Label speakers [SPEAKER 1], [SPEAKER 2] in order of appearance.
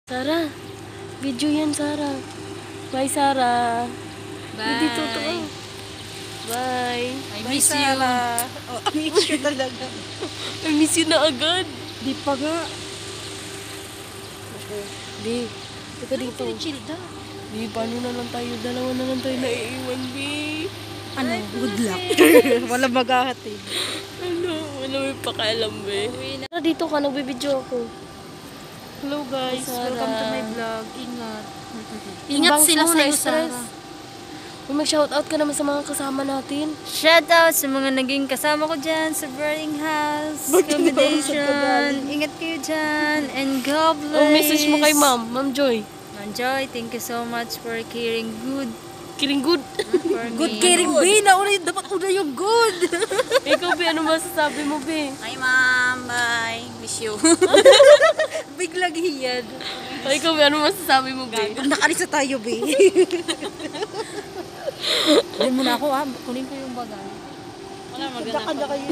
[SPEAKER 1] Sarah, video yan, Sarah. Bye, Sarah.
[SPEAKER 2] Bye.
[SPEAKER 1] Hindi totoo. Bye.
[SPEAKER 2] I miss you.
[SPEAKER 3] Oh, I miss you talaga.
[SPEAKER 1] I miss you na agad.
[SPEAKER 3] Di pa nga.
[SPEAKER 1] Di, teka dito.
[SPEAKER 3] Chill daw.
[SPEAKER 1] Di, paano na lang tayo? Dalawa na lang tayo naiiwan, Di.
[SPEAKER 3] Ano? Good luck. Wala maghahatid.
[SPEAKER 1] Ano? Wala may pakialam, Be. Sarah, dito ka. Nagbibideo ako.
[SPEAKER 3] Hello guys,
[SPEAKER 1] Sarah.
[SPEAKER 3] welcome to my vlog. Ingat.
[SPEAKER 2] Ingat
[SPEAKER 1] Bangs
[SPEAKER 2] sila
[SPEAKER 1] mo,
[SPEAKER 2] sa'yo,
[SPEAKER 1] na-stress.
[SPEAKER 2] Sarah.
[SPEAKER 1] Mag-shoutout ka naman sa mga kasama natin.
[SPEAKER 2] Shoutout sa mga naging kasama ko dyan sa boarding house, accommodation. Ingat kayo dyan. And God bless.
[SPEAKER 1] Oh, message mo kay Ma'am. Ma'am Joy.
[SPEAKER 2] Ma'am Joy, thank you so much for caring good
[SPEAKER 1] Kiring good.
[SPEAKER 2] for me.
[SPEAKER 3] Good caring, B. Dapat una yung good.
[SPEAKER 1] Ikaw, Be, ano masasabi mo, Be?
[SPEAKER 4] Hi, Ma'am. Bye. Miss you.
[SPEAKER 3] Biglang hiyad.
[SPEAKER 1] O, ikaw, Be, ano masasabi mo, Be?
[SPEAKER 3] Nakalisa tayo, B. Diyan muna ako, ha. Kunin ko yung bagay.
[SPEAKER 4] Wala, maganda
[SPEAKER 3] Kanda kayo.